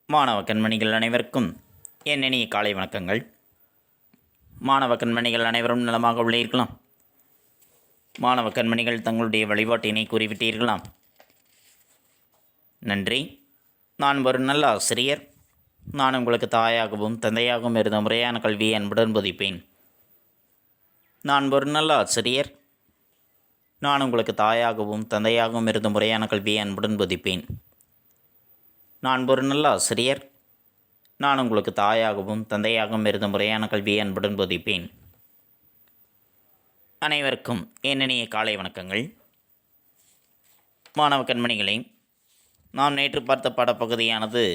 மாணவ கண்மணிகள் அனைவருக்கும் என் இனிய காலை வணக்கங்கள். மாணவ கண்மணிகள் அனைவரும் நலமாக உள்ளீர்களாம். மாணவ கண்மணிகள் தங்களுடைய வழிபாட்டினை கூறிவிட்டீர்களாம். நன்றி. நான் ஒரு நல்ல ஆசிரியர். நான் உங்களுக்கு தாயாகவும் தந்தையாகவும் இருந்த முறையான கல்வியை அன்புடன் போதிப்பேன். நான் ஒரு நல்ல ஆசிரியர். நான் உங்களுக்கு தாயாகவும் தந்தையாகவும் இருந்த முறையான கல்வியை அன்புடன் போதிப்பேன். நான் ஒரு நல்ல ஆசிரியர். நான் உங்களுக்கு தாயாகவும் தந்தையாகவும் இருந்த முறையான கல்வியை அன்புடன் போதிப்பேன். அனைவருக்கும் என் இனிய காலை வணக்கங்கள். மாணவ கண்மணிகளே, நாம் நேற்று பார்த்த பாடப்பகுதியானது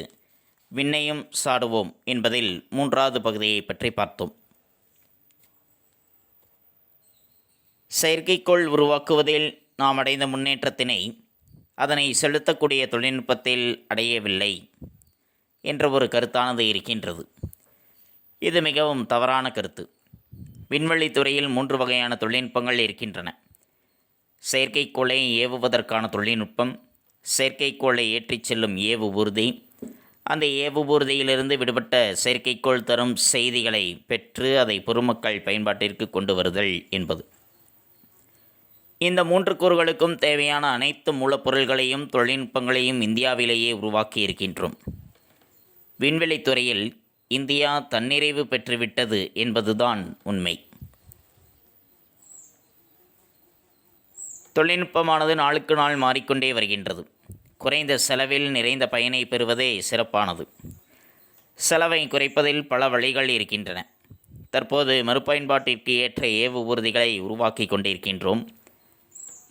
விண்ணையும் சாடுவோம் என்பதில் 3வது பகுதியை பற்றி பார்த்தோம். செயற்கைக்கோள் உருவாக்குவதில் நாம் அடைந்த முன்னேற்றத்தினை அதனை செலுத்தக்கூடிய தொழில்நுட்பத்தில் அடையவில்லை என்ற ஒரு கருத்தானது இருக்கின்றது. இது மிகவும் தவறான கருத்து. விண்வெளித்துறையில் 3 வகையான தொழில்நுட்பங்கள் இருக்கின்றன. செயற்கைக்கோளை ஏவுவதற்கான தொழில்நுட்பம், செயற்கைக்கோளை ஏற்றிச் செல்லும் ஏவு ஊர்தி, அந்த ஏவு ஊர்தியிலிருந்து விடுபட்ட செயற்கைக்கோள் தரும் செய்திகளை பெற்று அதை பொதுமக்கள் பயன்பாட்டிற்கு கொண்டு வருதல் என்பது. இந்த 3 கூறுகளுக்கும் தேவையான அனைத்து மூலப்பொருள்களையும் தொழில்நுட்பங்களையும் இந்தியாவிலேயே உருவாக்கி இருக்கின்றோம். விண்வெளித்துறையில் இந்தியா தன்னிறைவு பெற்றுவிட்டது என்பதுதான் உண்மை. தொழில்நுட்பமானது நாளுக்கு நாள் மாறிக்கொண்டே வருகின்றது. குறைந்த செலவில் நிறைந்த பயனை பெறுவதே சிறப்பானது. செலவை குறைப்பதில் பல வழிகள் இருக்கின்றன. தற்போது மறுபயன்பாட்டிற்கு ஏற்ற ஏவு ஊர்திகளை உருவாக்கி கொண்டிருக்கின்றோம்.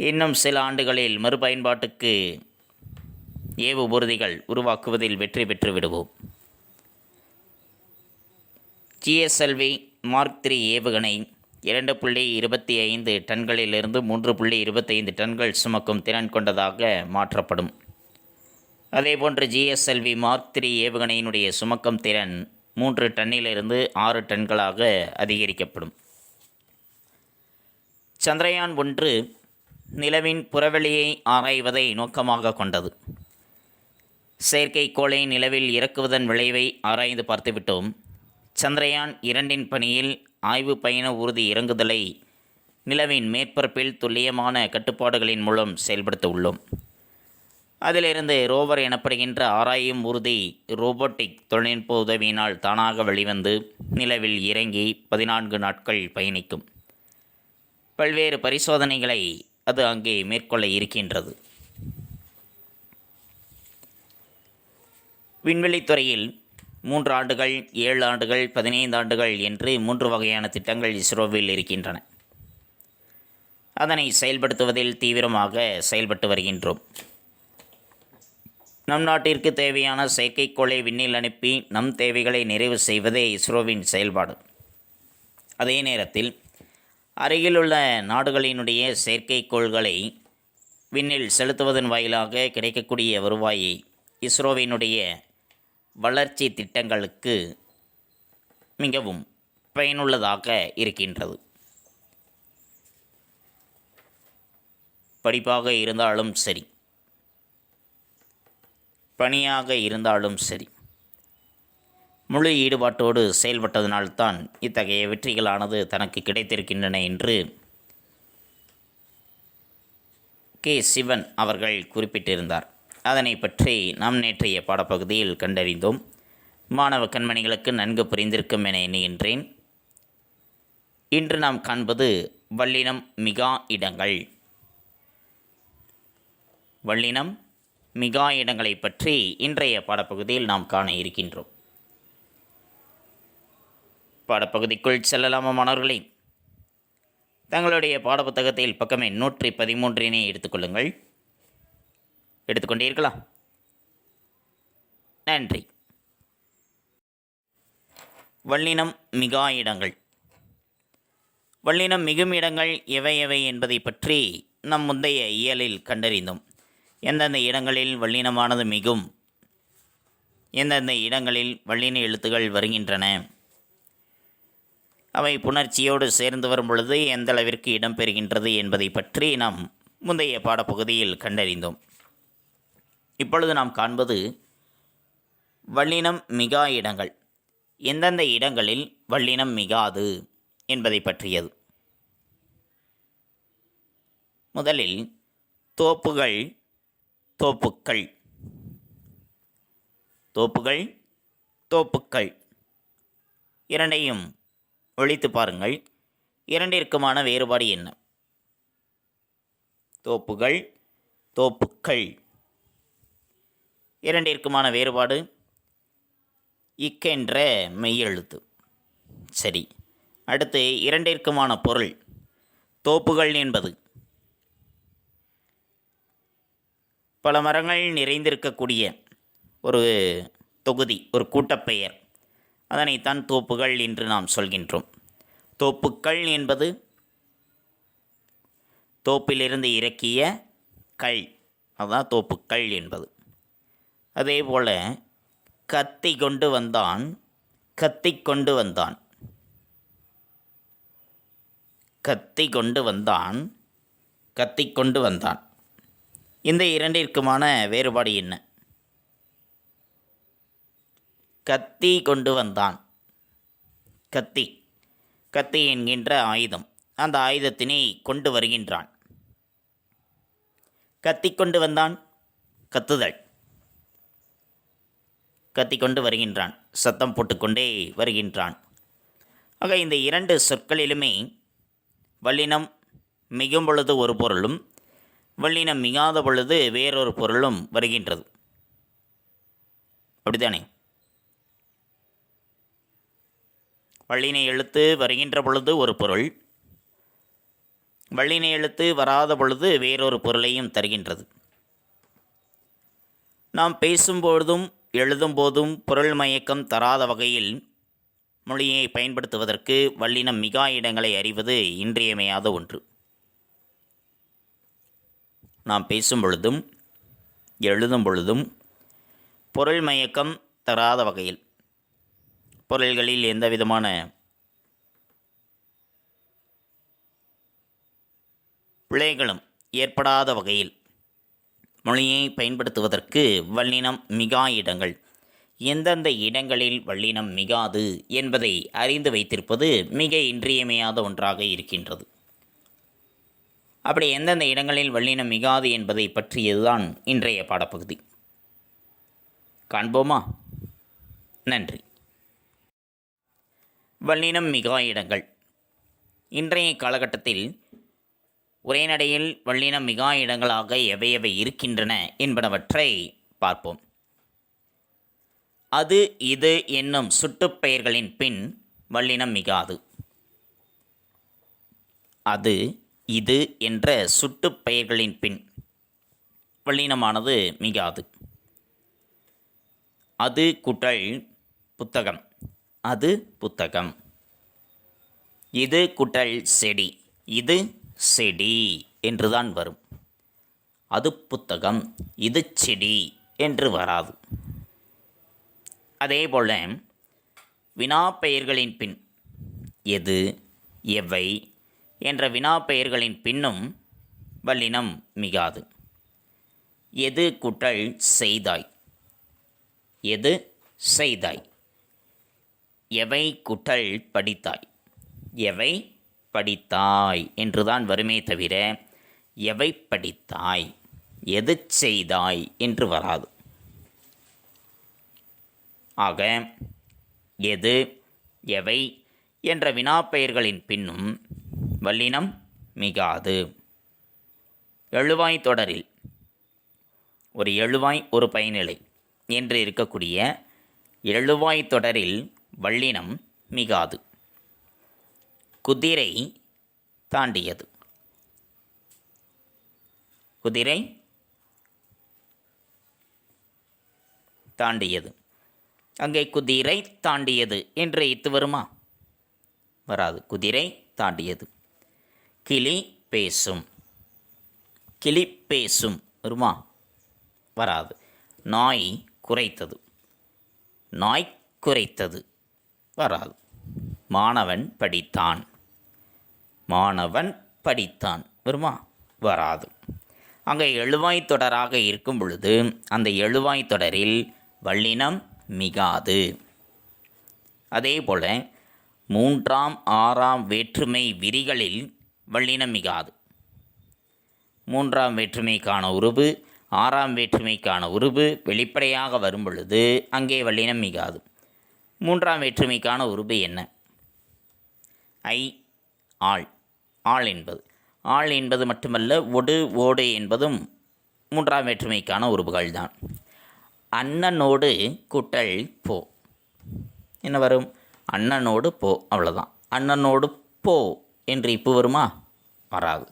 இன்னும் சில ஆண்டுகளில் மறுபயன்பாட்டுக்கு ஏவு ஊர்திகள் உருவாக்குவதில் வெற்றி பெற்று விடுவோம். GSLV Mark III ஏவுகணை 2.25 டன்களிலிருந்து 3.25 டன்கள் சுமக்கும் திறன் கொண்டதாக மாற்றப்படும். அதேபோன்று GSLV Mark III ஏவுகணையினுடைய சுமக்கும் திறன் 3 டன்னிலிருந்து 6 டன்களாக அதிகரிக்கப்படும். சந்திரயான் 1 நிலவின் புறவெளியை ஆராய்வதை நோக்கமாக கொண்டது. செயற்கைக்கோளை நிலவில் இறக்குவதன் விளைவை ஆராய்ந்து பார்த்துவிட்டோம். சந்திரயான் 2 பணியில் ஆய்வு பயண ஊர்தி இறங்குதலை நிலவின் மேற்பரப்பில் துல்லியமான கட்டுப்பாடுகளின் மூலம் செயல்படுத்த உள்ளோம். அதிலிருந்து ரோவர் எனப்படுகின்ற ஆராயும் ஊர்தி ரோபோட்டிக் தொழில்நுட்ப உதவியினால் தானாக வெளிவந்து நிலவில் இறங்கி 14 நாட்கள் பயணிக்கும். பல்வேறு பரிசோதனைகளை அது அங்கே மேற்கொள்ள இருக்கின்றது. விண்வெளித்துறையில் 3 ஆண்டுகள், 7 ஆண்டுகள், 15 ஆண்டுகள் என்று 3 வகையான திட்டங்கள் இஸ்ரோவில் இருக்கின்றன. அதனை செயல்படுத்துவதில் தீவிரமாக செயல்பட்டு வருகின்றோம். நம் நாட்டிற்கு தேவையான செயற்கைக்கோளை விண்ணில் அனுப்பி நம் தேவைகளை நிறைவு செய்வதே இஸ்ரோவின் செயல்பாடு. அதே நேரத்தில் அருகிலுள்ள நாடுகளினுடைய செயற்கைக்கோள்களை விண்ணில் செலுத்துவதன் வாயிலாக கிடைக்கக்கூடிய வருவாயை இஸ்ரோவினுடைய வளர்ச்சி திட்டங்களுக்கு மிகவும் பயனுள்ளதாக இருக்கின்றது. படிப்பாக இருந்தாலும் சரி, பணியாக இருந்தாலும் சரி, முழு ஈடுபாட்டோடு செயல்பட்டதனால்தான் இத்தகைய வெற்றிகளானது தனக்கு கிடைத்திருக்கின்றன என்று சிவன் அவர்கள் குறிப்பிட்டிருந்தார். அதனை பற்றி நாம் நேற்றைய பாடப்பகுதியில் கண்டறிந்தோம். மாணவ கண்மணிகளுக்கு நன்கு புரிந்திருக்கும் என எண்ணுகின்றேன். இன்று நாம் காண்பது வல்லினம் மிகா இடங்கள். வல்லினம் மிகா இடங்களை பற்றி இன்றைய பாடப்பகுதியில் நாம் காண இருக்கின்றோம். பாடப்பகுதிக்குள் செல்லலாமா மாணவர்களே? தங்களுடைய பாடப்புத்தகத்தில் பக்கமே 113 எடுத்துக்கொள்ளுங்கள். எடுத்துக்கொண்டீர்களா? நன்றி. வல்லினம் மிகா இடங்கள். வல்லினம் மிகும் இடங்கள் எவை எவை என்பதை பற்றி நம் முந்தைய இயலில் கண்டறிந்தோம். எந்தெந்த இடங்களில் வல்லினமானது மிகும், எந்தெந்த இடங்களில் வல்லின எழுத்துகள் வருகின்றன, அவை புணர்ச்சியோடு சேர்ந்து வரும் பொழுது எந்த அளவிற்கு இடம்பெறுகின்றது என்பதை பற்றி நாம் முந்தைய பாடப்பகுதியில் கண்டறிந்தோம். இப்பொழுது நாம் காண்பது வல்லினம் மிகா இடங்கள் எந்தெந்த இடங்களில் வல்லினம் மிகாது என்பதை பற்றியது. முதலில் தோப்புகள், தோப்புக்கள். தோப்புகள், தோப்புக்கள் இரண்டையும் ஒழித்து பாருங்கள். இரண்டிற்குமான வேறுபாடு என்ன? தோப்புகள், தோப்புக்கள் இரண்டிற்குமான வேறுபாடு இக்கென்ற மெய்யெழுத்து. சரி, அடுத்து இரண்டிற்குமான பொருள். தோப்புகள் என்பது பல மரங்கள் நிறைந்திருக்கக்கூடிய ஒரு தொகுதி, ஒரு கூட்டப்பெயர். அதனைத்தான் தோப்புகள் என்று நாம் சொல்கின்றோம். தோப்புக்கள் என்பது தோப்பிலிருந்து இறக்கிய கள், அதுதான் தோப்புக்கள் என்பது. அதே போல் கத்தி கொண்டு வந்தான், கத்தி கொண்டு வந்தான், கத்தி கொண்டு வந்தான், கத்தி கொண்டு வந்தான். இந்த இரண்டிற்குமான வேறுபாடு என்ன? கத்தி கொண்டு வந்தான், கத்தி, கத்தி என்கின்ற ஆயுதம், அந்த ஆயுதத்தினை கொண்டு வருகின்றான். கத்தி கொண்டு வந்தான், கத்துதல், கத்தி கொண்டு வருகின்றான், சத்தம் போட்டுக்கொண்டே வருகின்றான். ஆக இந்த இரண்டு சொற்களிலுமே வல்லினம் மிகும் பொழுது ஒரு பொருளும் வல்லினம் மிகாத பொழுது வேறொரு பொருளும் வருகின்றது. அப்படித்தானே? வல்லினை எழுத்து வருகின்ற பொழுது ஒரு பொருள், வல்லினை எழுத்து வராத பொழுது வேறொரு பொருளையும் தருகின்றது. நாம் பேசும்பொழுதும் எழுதும்போதும் பொருள் மயக்கம் தராத வகையில் மொழியை பயன்படுத்துவதற்கு வல்லினம் மிகா இடங்களை அறிவது இன்றியமையாத ஒன்று. நாம் பேசும் பொழுதும் எழுதும் பொழுதும் பொருள் மயக்கம் தராத வகையில், பொருள்களில் எந்த விதமான பிழைகளும் ஏற்படாத வகையில் மொழியை பயன்படுத்துவதற்கு வல்லினம் மிகா இடங்கள், எந்தெந்த இடங்களில் வல்லினம் மிகாது என்பதை அறிந்து வைத்திருப்பது மிக இன்றியமையாத ஒன்றாக இருக்கின்றது. அப்படி எந்தெந்த இடங்களில் வல்லினம் மிகாது என்பதை பற்றியதுதான் இன்றைய பாடப்பகுதி. காண்போமா? நன்றி. வல்லினம் மிகா இடங்கள். இன்றைய காலகட்டத்தில் உரைநடையில் வல்லினம் மிகா இடங்களாக எவையவை இருக்கின்றன என்பனவற்றை பார்ப்போம். அது, இது என்னும் சுட்டுப்பெயர்களின் பின் வல்லினம் மிகாது. அது, இது என்ற சுட்டுப்பெயர்களின் பின் வல்லினமானது மிகாது. அது கூட்டல் புத்தகம், அது புத்தகம். இது கூட்டல் செடி, இது செடி என்றுதான் வரும். அது புத்தகம், இது செடி என்று வராது. அதேபோல் வினாப்பெயர்களின் பின் எது, எவை என்ற வினாப்பெயர்களின் பின்னும் வல்லினம் மிகாது. எது கூட்டல் செய்தாய், எது செய்தாய். எவை கூட்டல் படித்தாய், எவை படித்தாய் என்றுதான் வருமே தவிர எவை படித்தாய், எது செய்தாய் என்று வராது. ஆக எது, எவை என்ற வினாப்பெயர்களின் பின்னும் வல்லினம் மிகாது. எழுவாய் தொடரில் ஒரு எழுவாய் ஒரு பயனிலை என்று இருக்கக்கூடிய எழுவாய் தொடரில் வல்லினம் மிகாது. குதிரை தாண்டியது, குதிரை தாண்டியது. அங்கே குதிரை தாண்டியது என்று இத்து வருமா? வராது. குதிரை தாண்டியது. கிளி பேசும், கிளி பேசும் வருமா? வராது. நாய் குரைத்தது, நாய் குரைத்தது வராது. மாணவன் படித்தான், மாணவன் படித்தான் வருமா? வராது. அங்கே எழுவாய் தொடராக இருக்கும் பொழுது அந்த எழுவாய் தொடரில் வல்லினம் மிகாது. அதேபோல் மூன்றாம் ஆறாம் வேற்றுமை விரிகளில் வல்லினம் மிகாது. மூன்றாம் வேற்றுமைக்கான உருபு ஆறாம் வேற்றுமைக்கான உருபு வெளிப்படையாக வரும் பொழுது அங்கே வல்லினம் மிகாது. மூன்றாம் வேற்றுமைக்கான உருபு என்ன? ஐ, ஆள். ஆள் என்பது மட்டுமல்ல, ஒடு ஓடு என்பதும் மூன்றாம் வேற்றுமைக்கான உருபுகள்தான். அண்ணனோடு கூட்டல் போ என்ன வரும்? அண்ணனோடு போ, அவ்வளோதான். அண்ணனோடு போ என்று இப்போ வருமா? வராது.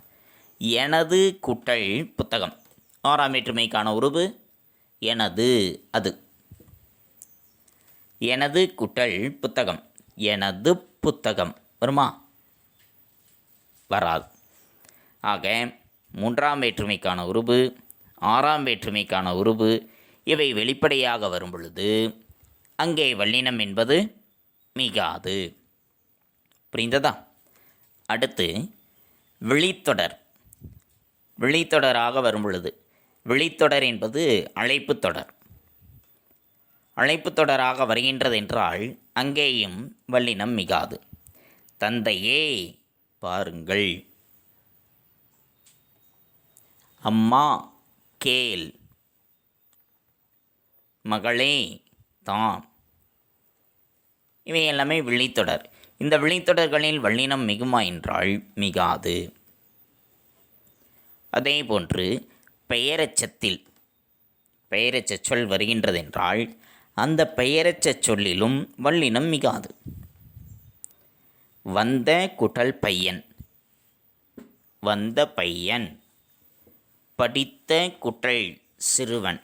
எனது கூட்டல் புத்தகம், ஆறாம் வேற்றுமைக்கான உருபு எனது, அது. எனது கூட்டல் புத்தகம், எனது புத்தகம் வருமா? வராது. ஆக மூன்றாம் வேற்றுமைக்கான உருபு ஆறாம் வேற்றுமைக்கான உருபு இவை வெளிப்படையாக வரும் பொழுது அங்கே வல்லினம் என்பது மிகாது. புரிந்ததா? அடுத்து விழித்தொடர். விழித்தொடராக வரும் பொழுது, விழித்தொடர் என்பது அழைப்பு தொடர். அழைப்பு தொடராக வருகின்றதென்றால் அங்கேயும் வல்லினம் மிகாது. தந்தையே பாருங்கள், அம்மா கேள், மகளே தாம். இவை எல்லாமே விழித்தொடர். இந்த விழித்தொடர்களில் வல்லினம் மிகுமா என்றால் மிகாது. அதே போன்று பெயரெச்சத்தில் பெயரெச்ச சொல் வருகின்றதென்றால் அந்த பெயரெச்ச சொல்லிலும் வல்லினம் மிகாது. வந்த குட்டல் பையன், வந்த பையன். படித்த குட்டல் சிறுவன்,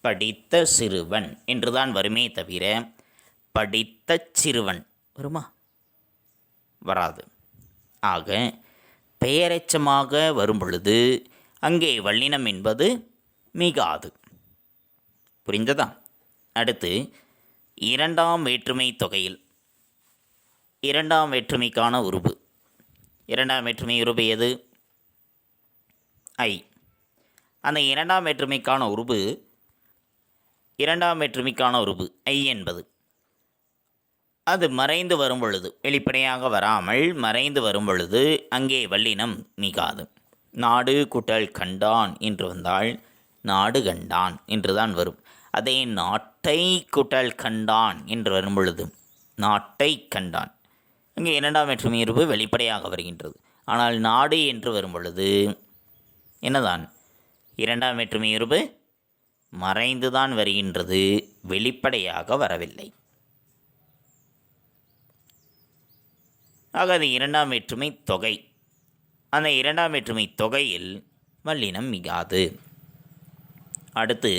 படித்த சிறுவன் என்றுதான் வருமே தவிர படித்த சிறுவன் வருமா? வராது. ஆக பெயரெச்சமாக வரும் பொழுது அங்கே வல்லினம் என்பது மிகாது. புரிந்ததா? அடுத்து இரண்டாம் வேற்றுமை தொகையில் இரண்டாம் வேற்றுமைக்கான உருபு. இரண்டாம் வேற்றுமை உருபு எது? ஐ. அந்த இரண்டாம் வேற்றுமைக்கான உருபு ஐ என்பது அது மறைந்து வரும் பொழுது, வெளிப்படையாக வராமல் மறைந்து வரும் பொழுது அங்கே வல்லினம் மிகாது. நாடு கூட்டல் கண்டான் என்று வந்தால் நாடு கண்டான் என்றுதான் வரும். அதே நாட்டை கூட்டல் கண்டான் என்று வரும் பொழுது நாட்டை கண்டான், அங்கே இரண்டாம் வேற்றுமை உருபு வெளிப்படையாக வருகின்றது. ஆனால் நாடு என்று வரும் பொழுது என்னதான்? இரண்டாம் வேற்றுமை உருபு மறைந்துதான் வருகின்றது, வெளிப்படையாக வரவில்லை. ஆக அது இரண்டாம் வேற்றுமை தொகை. அந்த இரண்டாம் வேற்றுமை தொகையில் வல்லினம் மிகாது. அடுத்து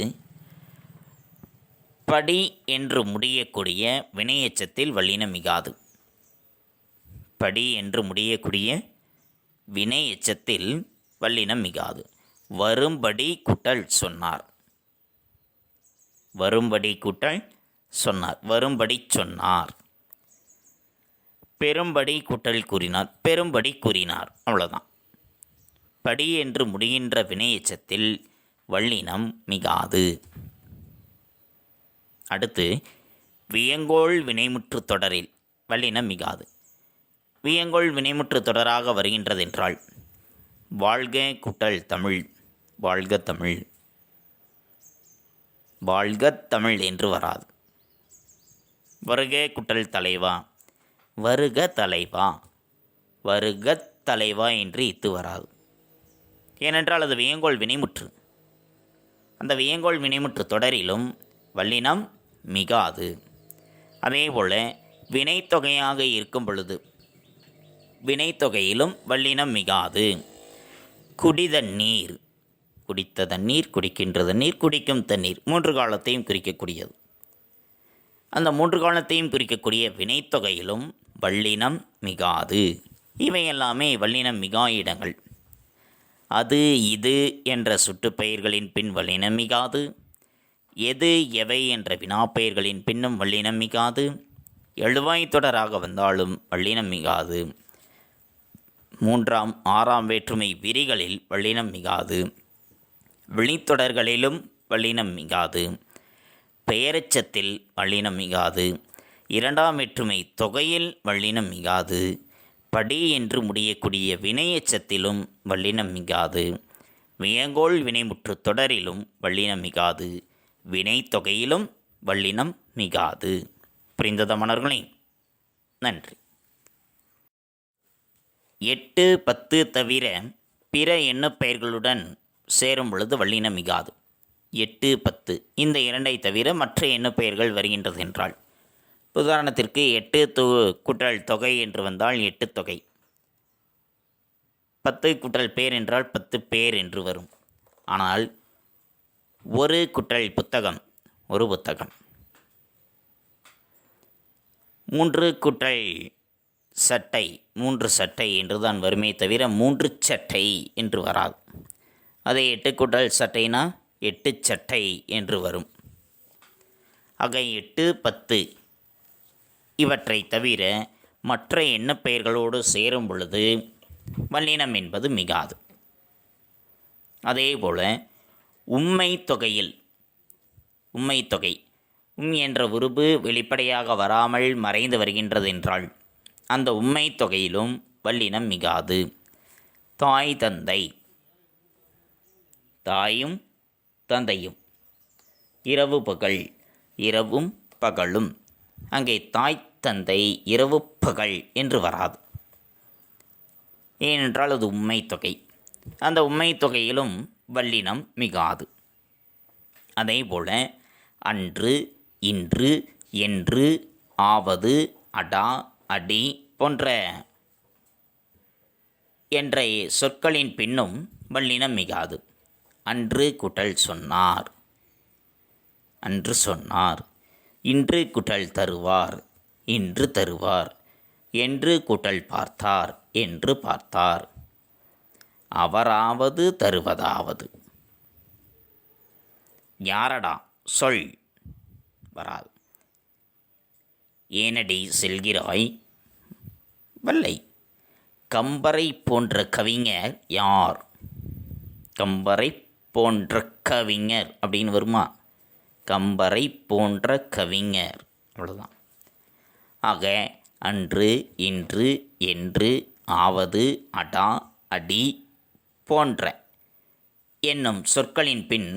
படி என்று முடியக்கூடிய வினையெச்சத்தில் வல்லினம் மிகாது. படி என்று முடியக்கூடிய வினையெச்சத்தில் வல்லினம் மிகாது. வரும்படி கூட்டல் சொன்னார், வரும்படி கூட்டல் சொன்னார், வரும்படி சொன்னார். பெரும்படி கூட்டல் கூறினார், பெரும்படி கூறினார், அவ்வளோதான். படி என்று முடிகின்ற வினையெச்சத்தில் வல்லினம் மிகாது. அடுத்து வியங்கோள் வினைமுற்று தொடரில் வல்லினம் மிகாது. வியங்கோள் வினைமுற்று தொடராக வருகின்றதென்றால் வாழ்க கூட்டல் தமிழ், வாழ்க தமிழ், வாழ்க தமிழ் என்று வராது. வருக கூட்டல் தலைவா, வருக தலைவா, வருக தலைவா என்று இத்து வராது. ஏனென்றால் அது வியங்கோள் வினைமுற்று. அந்த வியங்கோள் வினைமுற்று தொடரிலும் வல்லினம் மிகாது. அதேபோல் வினைத்தொகையாக இருக்கும் பொழுது வினைத்தொகையிலும் வல்லினம் மிகாது. குடித நீர், குடித்த தண்ணீர், குடிக்கின்ற தண்ணீர், குடிக்கும் தண்ணீர், மூன்று காலத்தையும் குறிக்கக்கூடியது. அந்த மூன்று காலத்தையும் குறிக்கக்கூடிய வினைத்தொகையிலும் வல்லினம் மிகாது. இவை எல்லாமே வல்லினம் மிகா இடங்கள். அது இது என்ற சுட்டுப்பெயர்களின் பின் வல்லினம் மிகாது. எது எவை என்ற வினாப்பெயர்களின் பின்னும் வல்லினம் மிகாது. எழுவாய் தொடராக வந்தாலும் வல்லினம் மிகாது. மூன்றாம் ஆறாம் வேற்றுமை விரிகளில் வல்லினம் மிகாது. விழித்தொடர்களிலும் வல்லினம் மிகாது. பெயரெச்சத்தில் வல்லினம் மிகாது. இரண்டாம் வேற்றுமை தொகையில் வல்லினம் மிகாது. படி என்று முடியக்கூடிய வினையெச்சத்திலும் வல்லினம் மிகாது. வியங்கோள் வினைமுற்று தொடரிலும் வல்லினம் மிகாது. வினை தொகையிலும் வல்லினம் மிகாது. புரிந்ததா மாணவர்களே? நன்றி. 8, 10 தவிர பிற எண்ணுப்பெயர்களுடன் சேரும் பொழுது வல்லினம் மிகாது. 8, 10 இந்த இரண்டை தவிர மற்ற எண்ணுப்பெயர்கள் வருகின்றது என்றால், உதாரணத்திற்கு 8 கூட்டல் தொகை என்று வந்தால் 8 தொகை, 10 கூட்டல் பேர் என்றால் 10 பேர் என்று வரும். ஆனால் ஒரு கூட்டல் புத்தகம் ஒரு புத்தகம், 3 கூட்டல் சட்டை 3 சட்டை என்று தான் வருமே தவிர 3 சட்டை என்று வராது. அதே 8 கூட்டல் சட்டைனா 8 சட்டை என்று வரும். ஆக 8, 10 இவற்றை தவிர மற்ற எண்ணுப்பெயர்களோடு சேரும் பொழுது வல்லினம் என்பது மிகாது. அதேபோல் உம்மை தொகையில் தொகை என்ற உருபு வெளிப்படையாக வராமல் மறைந்து வருகின்றது என்றால் அந்த உம்மை தொகையிலும் வல்லினம் மிகாது. தாய் தந்தை, தாயும் தந்தையும், இரவு பகல் இரவும் பகலும், அங்கே தாய் தந்தை இரவு பகல் என்று வராது. ஏனென்றால் அது உம்மை தொகை. அந்த உம்மை தொகையிலும் வல்லினம் மிகாது. அதேபோல அன்று, இன்று, என்று, ஆவது, அடா, அடி போன்ற என்ற சொற்களின் பின்னும் வல்லினம் மிகாது. அன்று கூட்டல் சொன்னார், அன்று சொன்னார். இன்று கூட்டல் தருவார், இன்று தருவார். என்று கூட்டல் பார்த்தார், என்று பார்த்தார். அவராவது தருவதாவது. யாரடா சொல் வராது. ஏனடி செல்கிறாய் வல்லை. கம்பரை போன்ற கவிஞர் யார்? கம்பரை போன்ற கவிஞர் அப்படின்னு வருமா? கம்பரை போன்ற கவிஞர், அவ்வளோதான். ஆக அன்று, இன்று, என்று, ஆவது, அடா, அடி போன்ற என்னும் சொற்களின் பின்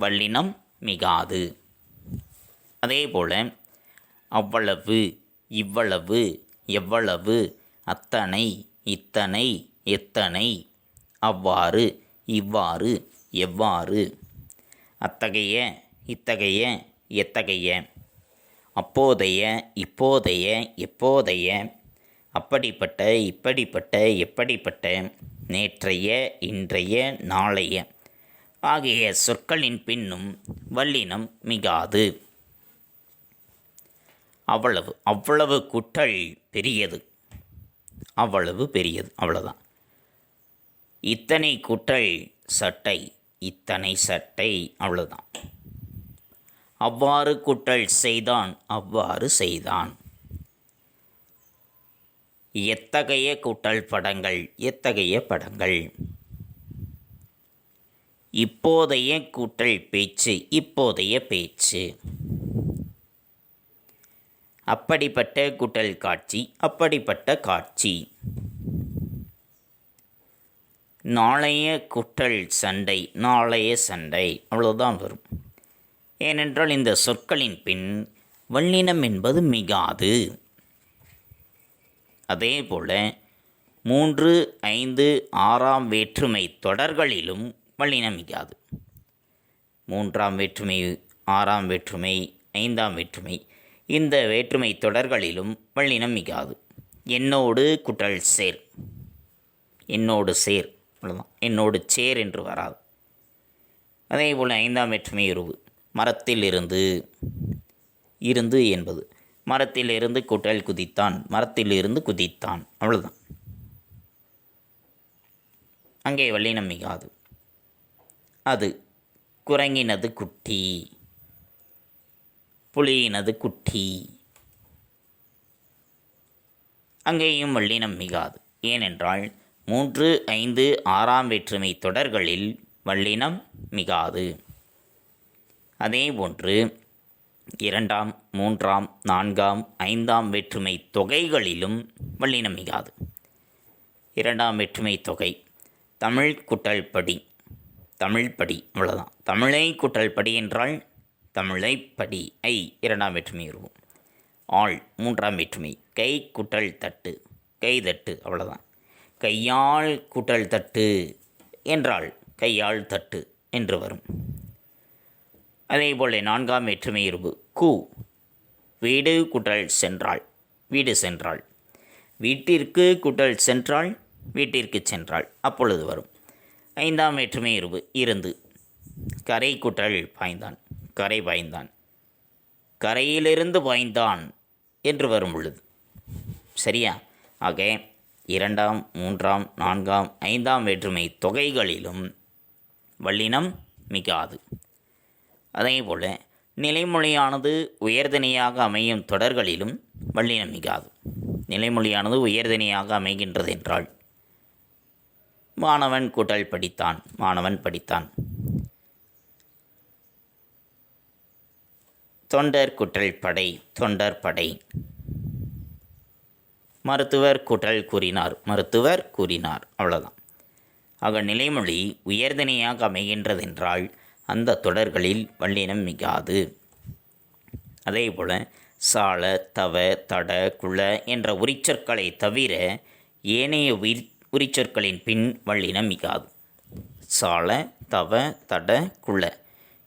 வல்லினம் மிகாது. அதேபோல அவ்வளவு, இவ்வளவு, எவ்வளவு, அத்தனை, இத்தனை, எத்தனை, அவ்வாறு, இவ்வாறு, எவ்வாறு, அத்தகைய, இத்தகைய, எத்தகைய, அப்போதைய, இப்போதைய, எப்போதைய, அப்படிப்பட்ட, இப்படிப்பட்ட, எப்படிப்பட்ட, நேற்றைய, இன்றைய, நாளைய ஆகிய சொற்களின் பின்னும் வல்லினம் மிகாது. அவ்வளவு, அவ்வளவு கூட்டல் பெரியது, அவ்வளவு பெரியது, அவ்வளோதான். இத்தனை கூட்டல் சட்டை, இத்தனை சட்டை, அவ்வளோதான். அவ்வாறு கூட்டல் செய்தான், அவ்வாறு செய்தான். எத்தகைய கூட்டல் படங்கள், எத்தகைய படங்கள். இப்போதைய கூட்டல் பேச்சு, இப்போதைய பேச்சு. அப்படிப்பட்ட கூட்டல் காட்சி, அப்படிப்பட்ட காட்சி. நாளைய கூட்டல் சண்டை, நாளைய சண்டை, அவ்வளோதான் வரும். ஏனென்றால் இந்த சொற்களின் பின் வல்லினம் என்பது மிகாது. அதேபோல 3, 5, 6ஆம் வேற்றுமை தொடர்களிலும் வல்லினம் மிகாது. 3ஆம் வேற்றுமை, 6ஆம் வேற்றுமை, 5ஆம் வேற்றுமை இந்த வேற்றுமை தொடர்களிலும் வல்லினம் மிகாது. என்னோடு குட்டல் சேர், என்னோடு சேர், அவ்வளோதான். என்னோடு சேர் என்று வராது. அதேபோல் 5ஆம் வேற்றுமை உருவு மரத்தில் இருந்து, இருந்து என்பது மரத்தில் இருந்து குட்டல் குதித்தான், மரத்தில் இருந்து குதித்தான், அவ்வளோதான். அங்கே வல்லினம் மிகாது. அது குரங்கினது குட்டி, புலியினது குட்டி, அங்கேயும் வல்லினம் மிகாது. ஏனென்றால் 3, 5, 6ஆம் வேற்றுமை தொடர்களில் வல்லினம் மிகாது. அதேபோன்று இரண்டாம், மூன்றாம், நான்காம், ஐந்தாம் வேற்றுமை தொகைகளிலும் வல்லினம் மிகாது. இரண்டாம் வேற்றுமை தொகை தமிழ் குட்டல் படி, தமிழ் படி, அவ்வளோதான். தமிழை குட்டல் படி என்றால் தமிழை படி, ஐ இரண்டாம் வேற்றுமை இருக்கும். ஆள் மூன்றாம் வேற்றுமை. கை குட்டல் தட்டு, கைதட்டு, அவ்வளோதான். கையால் குட்டல் தட்டு என்றால் கையால் தட்டு என்று வரும். அதேபோல் நான்காம் வேற்றுமை இருப்பு கு, வீடு குட்டல் சென்றாள், வீடு சென்றாள். வீட்டிற்கு குட்டல் சென்றாள், வீட்டிற்கு சென்றாள், அப்பொழுது வரும். ஐந்தாம் வேற்றுமை இருப்பு இருந்து, கரை குட்டல் பாய்ந்தான், கரை பாய்ந்தான். கரையிலிருந்து பாய்ந்தான் என்று வரும் பொழுது. சரியா? ஆக இரண்டாம், மூன்றாம், நான்காம், ஐந்தாம் வேற்றுமை தொகைகளிலும் வல்லினம் மிகாது. அதேபோல் நிலைமொழியானது உயர்தனியாக அமையும் தொடர்களிலும் வல்லினம் மிகாது. நிலைமொழியானது உயர்தனியாக அமைகின்றது என்றால் மாணவன் கூட்டல் படித்தான், மாணவன் படித்தான். தொண்டர் கூட்டல் படை, தொண்டர் படை. மருத்துவர் கூட்டல் கூறினார், மருத்துவர் கூறினார், அவ்வளோதான். ஆக நிலைமொழி உயர்தனியாக அமைகின்றதென்றால் அந்த தொடர்களில் வல்லினம் மிகாது. அதேபோல் சால, தவ, தட, குள என்ற உரிச்சொற்களை தவிர ஏனைய உரிச்சொற்களின் பின் வல்லினம் மிகாது. சால, தவ, தட, குள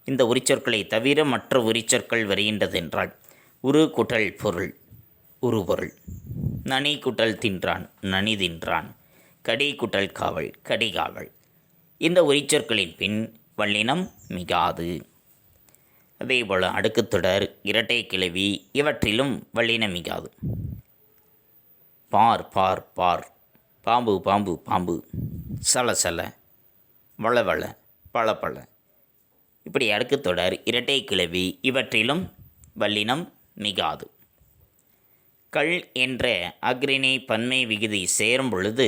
இந்த உரிச்சொற்களை தவிர மற்ற உரிச்சொற்கள் வருகின்றதென்றால் உரு கூட்டல் பொருள், உருபொருள். நனி கூட்டல் தின்றான், நனி தின்றான். கடி கூட்டல் காவல், கடிகாவல். இந்த உரிச்சொற்களின் பின் வல்லினம் மிகாது. அதேபோல் அடுக்குத்தொடர், இரட்டை கிளவி இவற்றிலும் வல்லினம் மிகாது. பார், பார், பார். பாம்பு, பாம்பு, பாம்பு. சல, சல. வள, வள. பல, பல. இப்படி அடுக்குத்தொடர், இரட்டை கிளவி இவற்றிலும் வல்லினம் மிகாது. கள் என்ற அஃறிணை பன்மை விகுதி சேரும் பொழுது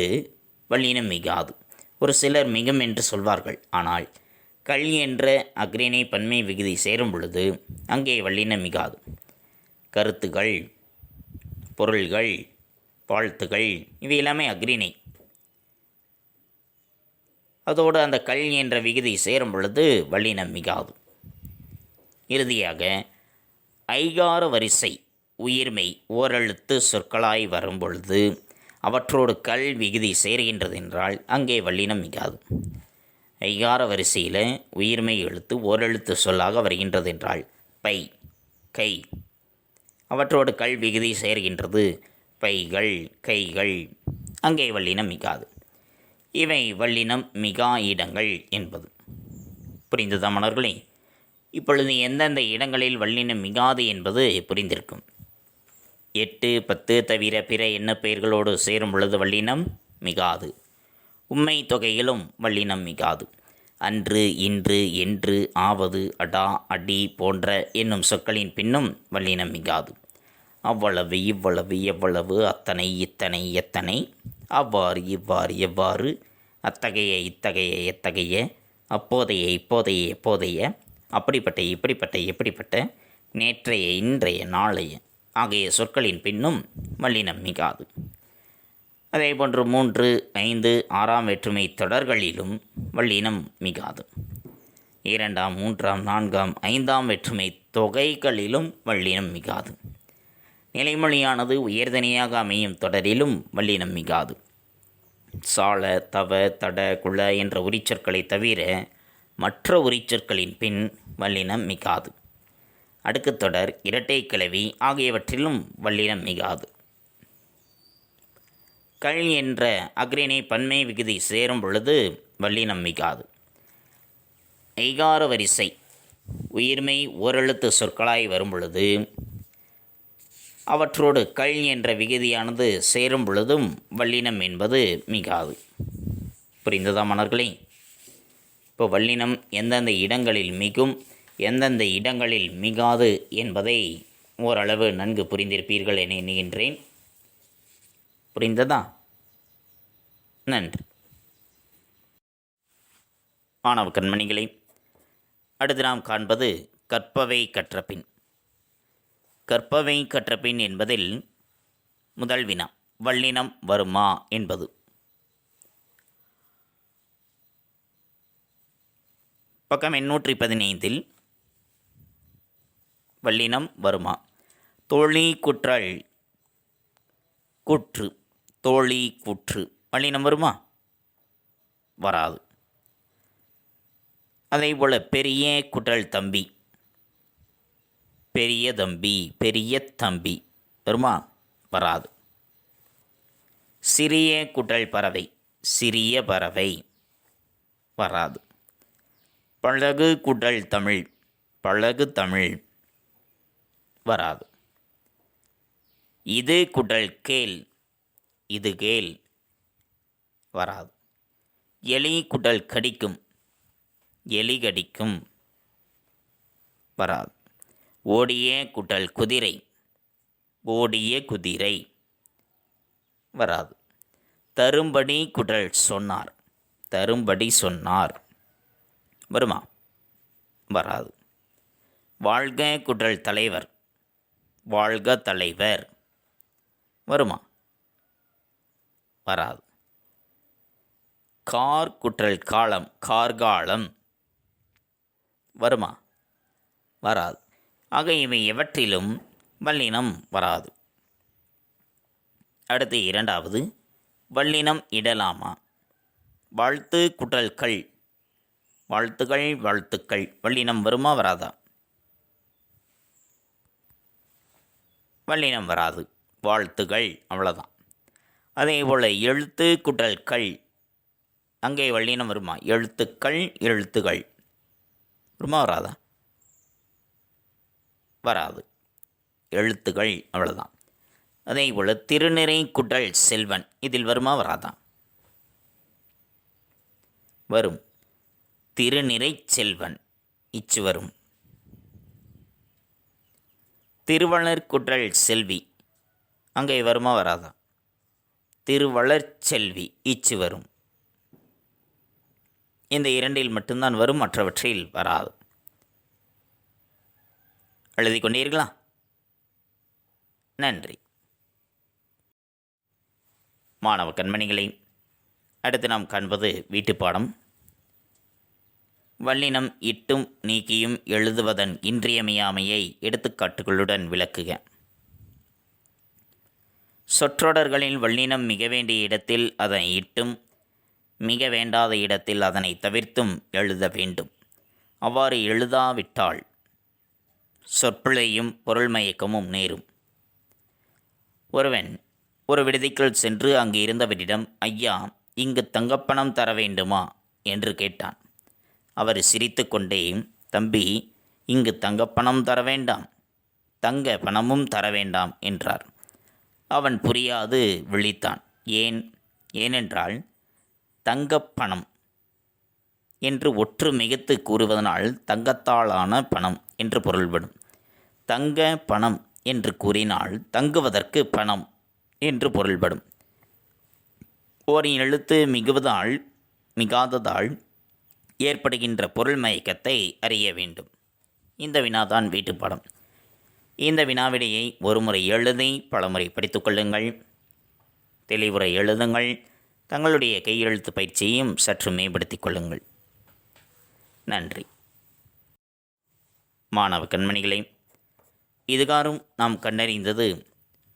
வல்லினம் மிகாது. ஒரு சிலர் மிகும் என்று சொல்வார்கள். ஆனால் கள் என்ற அஃறிணை பன்மை விகுதி சேரும் பொழுது அங்கே வல்லினம் மிகாது. கருத்துகள், பொருள்கள், வாழ்த்துகள் இவை எல்லாமே அஃறிணை. அதோடு அந்த கள் என்ற விகுதி சேரும் பொழுது வல்லினம் மிகாது. இறுதியாக ஐகார வரிசை உயிர்மை ஓரெழுத்து சொற்களாய் வரும்பொழுது அவற்றோடு கல் விகுதி சேர்கின்றது என்றால் அங்கே வல்லினம் மிகாது. ஐகார வரிசையில் உயிர்மை எழுத்து ஓரெழுத்து சொல்லாக வருகின்றது என்றால் பை, கை, அவற்றோடு கல் விகுதி சேர்கின்றது பைகள், கைகள், அங்கே வல்லினம் மிகாது. இவை வல்லினம் மிகா இடங்கள் என்பது புரிந்ததா மாணவர்களே? இப்பொழுது எந்தெந்த இடங்களில் வல்லினம் மிகாது என்பது புரிந்திருக்கும். 8, 10 தவிர பிற எண்ண பெயர்களோடு சேரும் பொழுது வல்லினம் மிகாது. உம்மை தொகையிலும் வல்லினம் மிகாது. அன்று, இன்று, என்று, ஆவது, அடா, அடி போன்ற என்னும் சொற்களின் பின்னும் வல்லினம் மிகாது. அவ்வளவு, இவ்வளவு, எவ்வளவு, அத்தனை, இத்தனை, எத்தனை, அவ்வாறு, இவ்வாறு, எவ்வாறு, அத்தகைய, இத்தகைய, எத்தகைய, அப்போதைய, இப்போதைய, எப்போதைய, அப்படிப்பட்ட, இப்படிப்பட்ட, எப்படிப்பட்ட, நேற்றைய, இன்றைய, நாளைய ஆகிய சொற்களின் பின்னும் வல்லினம் மிகாது. அதேபோன்று 3, 5, 6ஆம் வேற்றுமை தொடர்களிலும் வல்லினம் மிகாது. 2ஆம், 3ஆம், 4ஆம், 5ஆம் வேற்றுமை தொகைகளிலும் வல்லினம் மிகாது. நிலைமொழியானது உயர்தனியாக அமையும் தொடரிலும் வல்லினம் மிகாது. சால, தவ, தட, குள என்ற உரிச்சொற்களை தவிர மற்ற உரிச்சொற்களின் பின் வல்லினம் மிகாது. அடுக்குத்தொடர், இரட்டை கிளவி ஆகியவற்றிலும் வல்லினம் மிகாது. கள் என்ற அஃறிணை பன்மை விகுதி சேரும் பொழுது வல்லினம் மிகாது. ஐகார வரிசை உயிர்மை ஓரெழுத்து சொற்களாய் வரும் பொழுது அவற்றோடு கள் என்ற விகுதியானது சேரும் பொழுதும் வல்லினம் என்பது மிகாது. புரிந்ததா மாணவர்களே? இப்போ வல்லினம் எந்தெந்த இடங்களில் மிகும், எந்தெந்த இடங்களில் மிகாது என்பதை ஓரளவு நன்கு புரிந்திருப்பீர்கள் என எண்ணுகின்றேன். புரிந்ததா? நன்றி. மாணவ கண்மணிகளை, அடுத்து நாம் காண்பது கற்பவை கற்றபின். கற்பவை கற்றபின் என்பதில் முதல் வினா வல்லினம் வருமா என்பது. பக்கம் 815 வல்லினம் வருமா. தோழி குற்றல் கூற்று, தோழி கூற்று வல்லினம் வருமா? வராது. அதேபோல் பெரிய குற்றல் தம்பி, பெரிய தம்பி, பெரிய தம்பி வருமா? வராது. சிறிய குற்றல் பறவை, சிறிய பறவை வராது. பழகு குற்றல் தமிழ், பழகு தமிழ் வராது. இது குற்றல் கேள், இது கேள் வராது. எலி குற்றல் கடிக்கும், எலி கடிக்கும் வராது. ஓடிய குற்றல் குதிரை, ஓடிய குதிரை வராது. தரும்படி குற்றல் சொன்னார், தரும்படி சொன்னார் வருமா? வராது. வாழ்க குற்றல் தலைவர், வாழ்க தலைவர் வருமா? வராது. கார் குற்றல் காலம், கார்காலம் வருமா? வராது. ஆக இவை எவற்றிலும் வல்லினம் வராது. அடுத்து இரண்டாவது, வல்லினம் இடலாமா. வாழ்த்து குற்றல் கள், வாழ்த்துகள், வாழ்த்துக்கள் வல்லினம் வருமா? வராதா? வல்லினம் வராது. வாழ்த்துகள் அவ்வளோதான். அதேபோல் எழுத்து குற்றல் கள், அங்கே வல்லினம் வருமா? எழுத்துக்கள், எழுத்துகள் வருமா? வராதா? வராது. எழுத்துகள் அவ்வளோதான். அதேபோல் திருநிறை குற்றல் செல்வன், இதில் வருமா? வராதா? வரும். திருநிறை செல்வன் இச்சு வரும். திருவளர் குற்றல் செல்வி, அங்கே வருமா? வராதா? திருவளர் செல்வி இச்சு வரும். இந்த இரண்டில் மட்டும்தான் வரும், மற்றவற்றில் வராது. எழுதி கொண்டீர்களா? நன்றி. மாணவ கண்மணிகளை, அடுத்து நாம் காண்பது வீட்டுப்பாடம். வல்லினம் இட்டும் நீக்கியும் எழுதுவதன் இன்றியமையாமையை எடுத்துக்காட்டுகளுடன் விளக்குக. சொற்றொடர்களில் வல்லினம் மிக வேண்டிய இடத்தில் அதனை இட்டும், மிக வேண்டாத இடத்தில் அதனை தவிர்த்தும் எழுத வேண்டும். அவ்வாறு எழுதாவிட்டால் சொற்பிழையும் பொருள் மயக்கமும் நேரும். ஒருவன் ஒரு விடுதிக்குள் சென்று அங்கு இருந்தவரிடம், ஐயா, இங்கு தங்கப்பணம் தர வேண்டுமா என்று கேட்டான். அவர் சிரித்து கொண்டே, தம்பி, இங்கு தங்கப்பணம் தர வேண்டாம், தங்க பணமும் தர வேண்டாம் என்றார். அவன் புரியாது விழித்தான். ஏனென்றால் தங்கப்பணம் என்று ஒற்று மிகுத்து கூறுவதனால் தங்கத்தாலான பணம் என்று பொருள்படும். தங்க பணம் என்று கூறினால் தங்குவதற்கு பணம் என்று பொருள்படும். ஓர் எழுத்து மிகாததால் ஏற்படுகின்ற பொருள் மயக்கத்தை அறிய வேண்டும். இந்த வினாதான் வீட்டுப்பாடம். இந்த வினாவிடையை ஒருமுறை எழுதி பலமுறை படித்துக் கொள்ளுங்கள். தெளிவுரை எழுதுங்கள். தங்களுடைய கையெழுத்து பயிற்சியையும் சற்று மேம்படுத்திக் கொள்ளுங்கள். நன்றி. மாணவ கண்மணிகளே, இதுகாரும் நாம் கண்டறிந்தது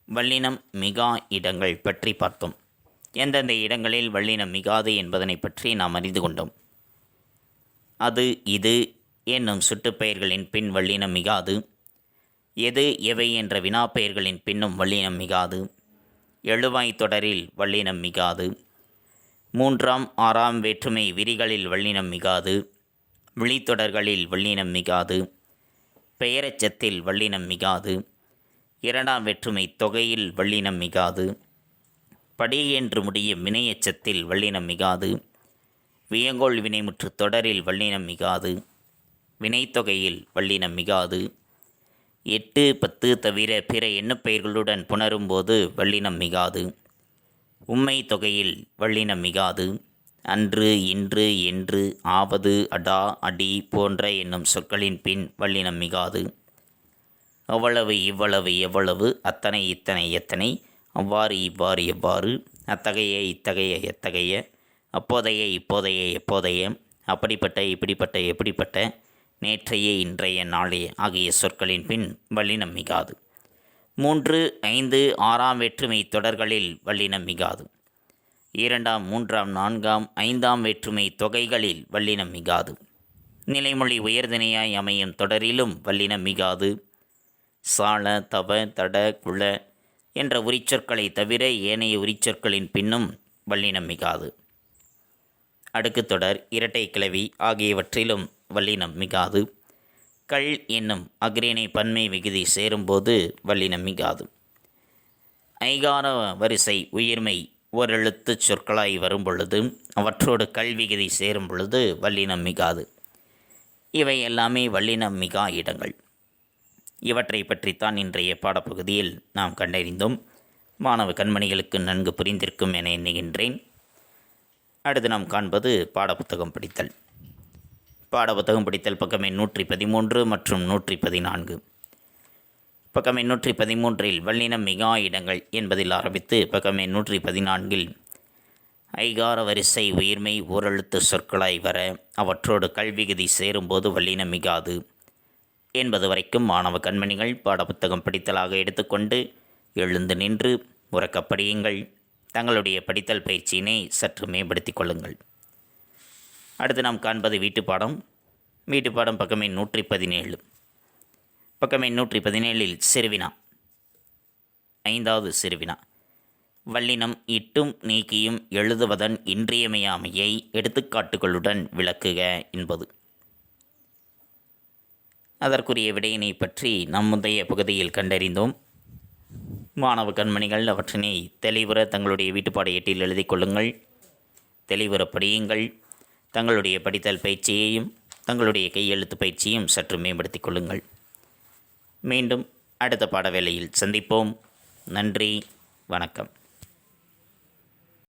வல்லினம் மிகா இடங்கள் பற்றி பார்த்தோம். எந்தெந்த இடங்களில் வல்லினம் மிகாது என்பதனை பற்றி நாம் அறிந்து கொண்டோம். அது, இது என்னும் சுட்டுப்பெயர்களின் பின் வல்லினம் மிகாது. எது, எவை என்ற வினாப்பெயர்களின் பின்னும் வல்லினம் மிகாது. எழுவாய் தொடரில் வல்லினம் மிகாது. 3ஆம் 6ஆம் வேற்றுமை விரிகளில் வல்லினம் மிகாது. விழித்தொடர்களில் வல்லினம் மிகாது. பெயரெச்சத்தில் வல்லினம் மிகாது. 2ஆம் வேற்றுமை தொகையில் வல்லினம் மிகாது. படி என்று முடியும் வினையெச்சத்தில் வல்லினம் மிகாது. வியங்கோள் வினைமுற்று தொடரில் வல்லினம் மிகாது. வினைத்தொகையில் வல்லினம் மிகாது. 8, 10 தவிர பிற எண்ணுப்பெயர்களுடன் புணரும்போது வல்லினம் மிகாது. உம்மை தொகையில் வல்லினம் மிகாது. அன்று, இன்று, என்று, ஆவது, அடா, அடி போன்ற என்னும் சொற்களின் பின் வல்லினம் மிகாது. அவ்வளவு இவ்வளவு எவ்வளவு அத்தனை இத்தனை எத்தனை அவ்வாறு இவ்வாறு எவ்வாறு அத்தகைய இத்தகைய எத்தகைய அப்போதைய இப்போதைய எப்போதைய அப்படிப்பட்ட இப்படிப்பட்ட எப்படிப்பட்ட நேற்றைய இன்றைய நாளே ஆகிய சொற்களின் பின் வல்லினம் மிகாது. 3, 5, 6ஆம் வேற்றுமை தொடர்களில் வல்லினம் மிகாது. 2ஆம் 3ஆம் 4ஆம் 5ஆம் வேற்றுமை தொகைகளில் வல்லினம் மிகாது. நிலைமொழி உயர்திணையாய் அமையும் தொடரிலும் வல்லினம் மிகாது. சால தவ தட குள என்ற உரிச்சொற்களை தவிர ஏனைய உரிச்சொற்களின் பின்னும் வல்லினம் மிகாது. அடுக்கு தொடர், இரட்டை கிளவி ஆகியவற்றிலும் வல்லினம் மிகாது. கள் என்னும் அஃறிணை பன்மை விகுதி சேரும்போது வல்லினம் மிகாது. ஐகார வரிசை உயிர்மை ஓரெழுத்து சொற்களாய் வரும்பொழுது அவற்றோடு கல் விகுதி சேரும் பொழுது வல்லினம் மிகாது. இவை எல்லாமே வல்லினம் மிகா இடங்கள். இவற்றை பற்றித்தான் இன்றைய பாடப்பகுதியில் நாம் கண்டறிந்தோம். மாணவ கண்மணிகளுக்கு நன்கு புரிந்திருக்கும் என எண்ணுகின்றேன். அடுத்து நாம் காண்பது பாடப்புத்தகம் படித்தல். பாடப்புத்தகம் படித்தல் பக்கம் எண் 113 மற்றும் 114. பக்கம் எண் 113இல் வல்லினம் மிகா இடங்கள் என்பதில் ஆரம்பித்து பக்கம் எண் 114இல் ஐகார வரிசை உயிர்மை ஓரெழுத்து சொற்களாய் வர அவற்றோடு கல்விகுதி சேரும்போது வல்லினம் மிகாது என்பது வரைக்கும் மாணவ கண்மணிகள் பாடப்புத்தகம் படித்தலாக எடுத்துக்கொண்டு எழுந்து நின்று உறக்கப் படியுங்கள். தங்களுடைய படித்தல் பயிற்சியினை சற்று மேம்படுத்திக் கொள்ளுங்கள். அடுத்து நாம் காண்பது வீட்டுப்பாடம். வீட்டுப்பாடம் பக்கம் எண் 117. பக்கம் எண் 117இல் சிறுவினா. 5வது சிறுவினா. வல்லினம் இட்டும் நீக்கியும் எழுதுவதன் இன்றியமையாமையை எடுத்துக்காட்டுகளுடன் விளக்குக என்பது. அதற்குரிய விடையினை பற்றி நம் முந்தைய பகுதியில் கண்டறிந்தோம். மாணவ கண்மணிகள் அவற்றினை தெளிவுற தங்களுடைய வீட்டுப்பாட ஏட்டில் எழுதி கொள்ளுங்கள். தெளிவுற படியுங்கள். தங்களுடைய படித்தல் பயிற்சியையும் தங்களுடைய கையெழுத்து பயிற்சியும் சற்று மேம்படுத்திக் கொள்ளுங்கள். மீண்டும் அடுத்த பாட வேளையில் சந்திப்போம். நன்றி, வணக்கம்.